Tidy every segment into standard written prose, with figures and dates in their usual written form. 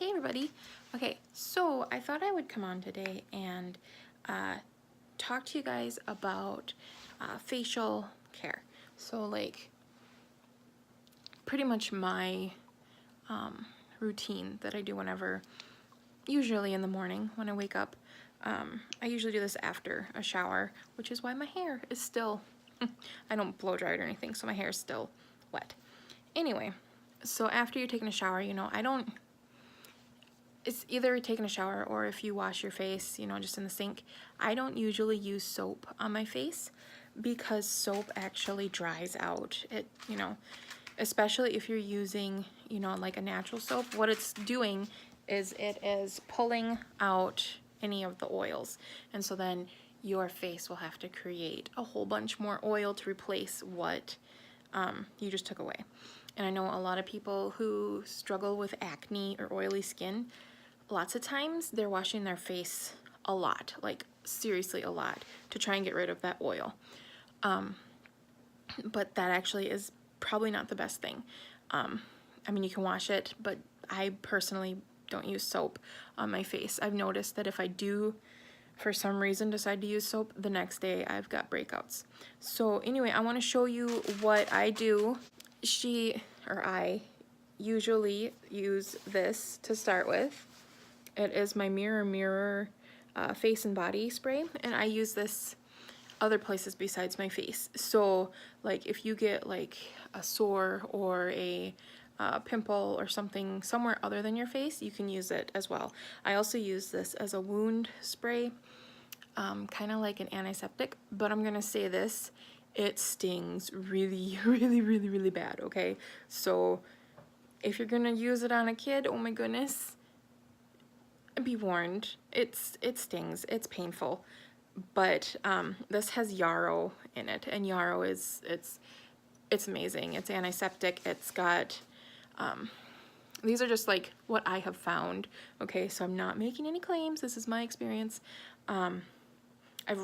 Hey everybody. Okay, so I thought I would come on today and talk to you guys about facial care. So like pretty much my routine that I do whenever, usually in the morning when I wake up. I usually do this after a shower, which is why my hair is still, I don't blow dry it or anything, so my hair is still wet. Anyway, so after you're taking a shower, it's either taking a shower or if you wash your face, just in the sink. I don't usually use soap on my face because soap actually dries out. Especially if you're using, like a natural soap, what it's doing is it is pulling out any of the oils. And so then your face will have to create a whole bunch more oil to replace what you just took away. And I know a lot of people who struggle with acne or oily skin, lots of times they're washing their face a lot, like seriously a lot, to try and get rid of that oil. But that actually is probably not the best thing. I mean, you can wash it, but I personally don't use soap on my face. I've noticed that if I do, for some reason, decide to use soap, the next day I've got breakouts. So anyway, I want to show you what I do. I usually use this to start with. It is my Mirror face and body spray, and I use this other places besides my face. So like if you get like a sore or a pimple or something somewhere other than your face, you can use it as well. I also use this as a wound spray, kind of like an antiseptic, but I'm gonna say this, it stings really, really, really, really bad, okay? So if you're gonna use it on a kid, oh my goodness, be warned, it stings, it's painful. But this has yarrow in it, and yarrow it's amazing. It's antiseptic. It's got these are just like what I have found, okay? So I'm not making any claims, this is my experience. I've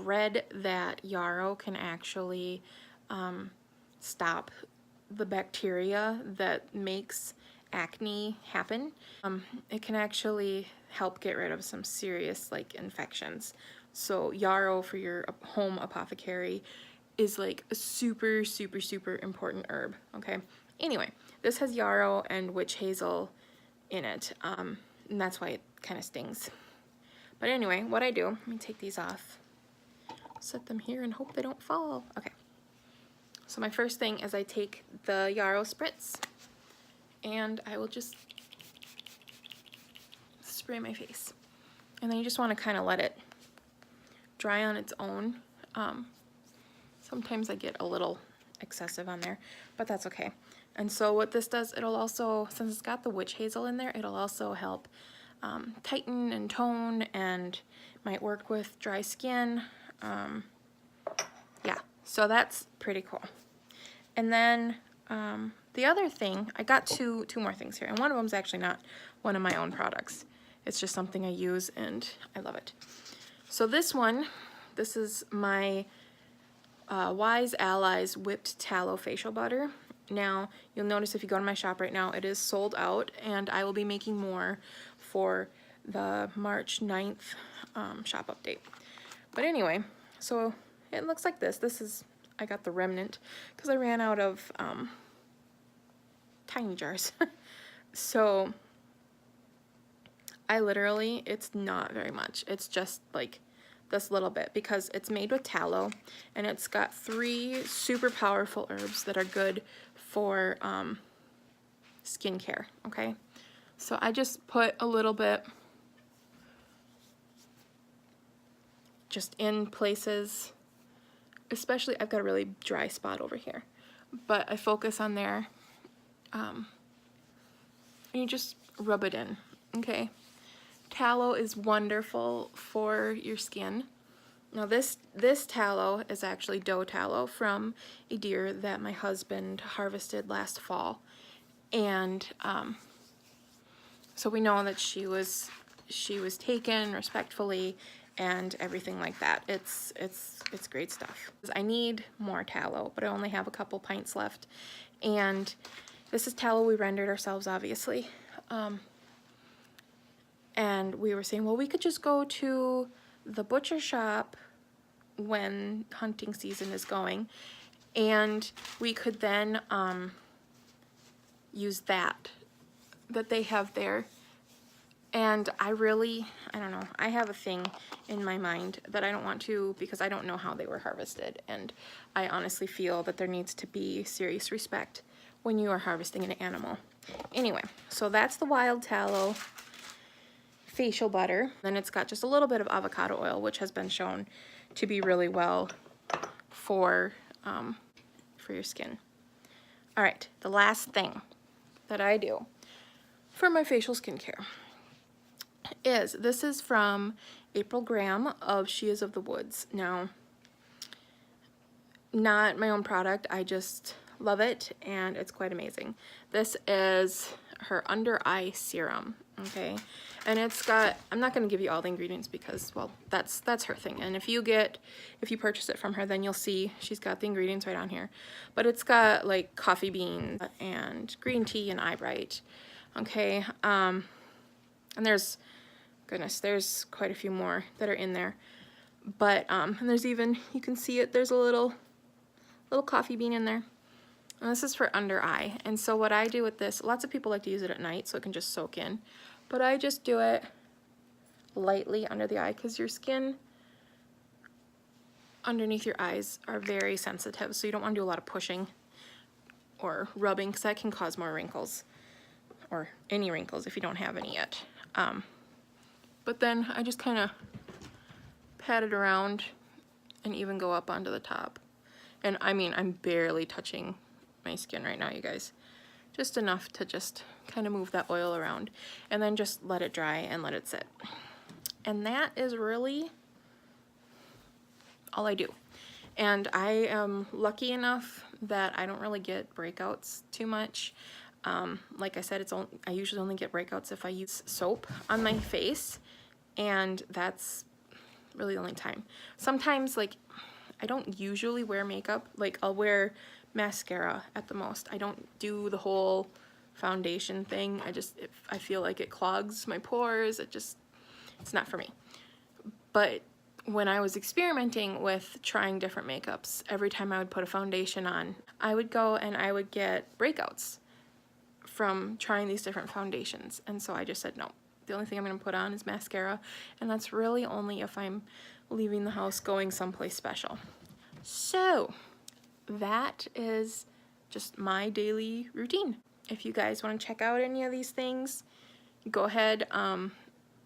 read that yarrow can actually stop the bacteria that makes acne happen. It can actually help get rid of some serious like infections. So yarrow for your home apothecary is like a super, super, super important herb, okay? Anyway, this has yarrow and witch hazel in it, and that's why it kind of stings. But anyway, what I do, let me take these off, set them here and hope they don't fall. Okay, so my first thing is I take the yarrow spritz and I will just spray my face. And then you just want to kind of let it dry on its own. Sometimes I get a little excessive on there, but that's okay. And so what this does, it'll also, since it's got the witch hazel in there, it'll also help tighten and tone, and might work with dry skin. Yeah, so that's pretty cool. And then the other thing, I got two more things here, and one of them is actually not one of my own products. It's just something I use and I love it. So this is my Wise Allies Whipped Tallow Facial Butter. Now, you'll notice if you go to my shop right now, it is sold out, and I will be making more for the March 9th shop update. But anyway, so it looks like this. I got the remnant because I ran out of tiny jars. So I literally, it's not very much. It's just like this little bit because it's made with tallow, and it's got 3 super powerful herbs that are good for skincare, okay? So I just put a little bit just in places, especially I've got a really dry spot over here, but I focus on there, and you just rub it in, okay? Tallow is wonderful for your skin. Now this tallow is actually doe tallow from a deer that my husband harvested last fall, and so we know that she was taken respectfully and everything like that. It's great stuff. I need more tallow, but I only have a couple pints left, and this is tallow we rendered ourselves, obviously. And we were saying, well, we could just go to the butcher shop when hunting season is going, and we could then use that they have there. And I don't know, I have a thing in my mind that I don't want to, because I don't know how they were harvested, and I honestly feel that there needs to be serious respect when you are harvesting an animal. Anyway, so that's the wild tallow facial butter. Then it's got just a little bit of avocado oil, which has been shown to be really well for your skin. All right, the last thing that I do for my facial skincare is, this is from April Graham of She Is of the Woods. Now, not my own product, I just love it, and it's quite amazing. This is her under eye serum, okay? And it's got, I'm not going to give you all the ingredients because, well, that's her thing. And if you purchase it from her, then you'll see she's got the ingredients right on here. But it's got like coffee beans and green tea and eye bright, okay? And there's quite a few more that are in there. But and there's even, you can see it, there's a little coffee bean in there. And this is for under eye. And so what I do with this, lots of people like to use it at night so it can just soak in. But I just do it lightly under the eye, because your skin underneath your eyes are very sensitive. So you don't want to do a lot of pushing or rubbing, because that can cause more wrinkles, or any wrinkles if you don't have any yet. But then I just kind of pat it around and even go up onto the top. And I mean, I'm barely touching my skin right now, you guys. Just enough to just kind of move that oil around, and then just let it dry and let it sit. And that is really all I do. And I am lucky enough that I don't really get breakouts too much. Like I said, I usually only get breakouts if I use soap on my face, and that's really the only time. Sometimes, like, I don't usually wear makeup. Like, I'll wear mascara at the most. I don't do the whole foundation thing. I feel like it clogs my pores. It's not for me. But when I was experimenting with trying different makeups, every time I would put a foundation on, I would go and I would get breakouts from trying these different foundations. And so I just said, no, the only thing I'm going to put on is mascara, and that's really only if I'm leaving the house going someplace special. So that is just my daily routine. If you guys want to check out any of these things, go ahead. I'm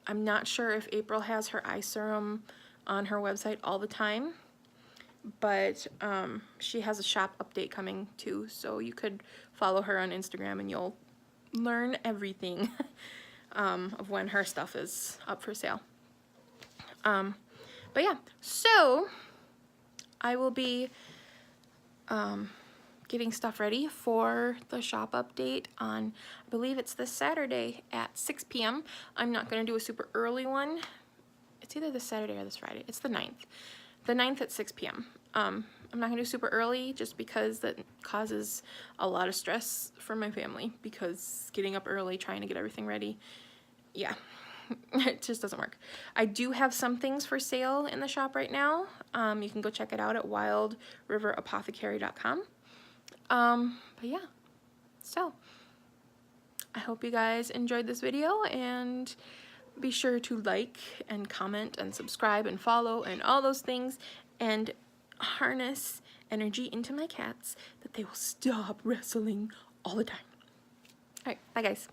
not sure if April has her eye serum on her website all the time, but she has a shop update coming too, so you could follow her on Instagram and you'll learn everything of when her stuff is up for sale. But yeah, so I will be getting stuff ready for the shop update on, I believe it's this Saturday at 6 p.m. I'm not going to do a super early one. It's either this Saturday or this Friday. It's the 9th. The 9th at 6 p.m. I'm not going to do super early just because that causes a lot of stress for my family, because getting up early, trying to get everything ready, yeah, it just doesn't work. I do have some things for sale in the shop right now. You can go check it out at wildriverapothecary.com. But yeah, so I hope you guys enjoyed this video, and be sure to like and comment and subscribe and follow and all those things, and harness energy into my cats that they will stop wrestling all the time. All right, bye guys.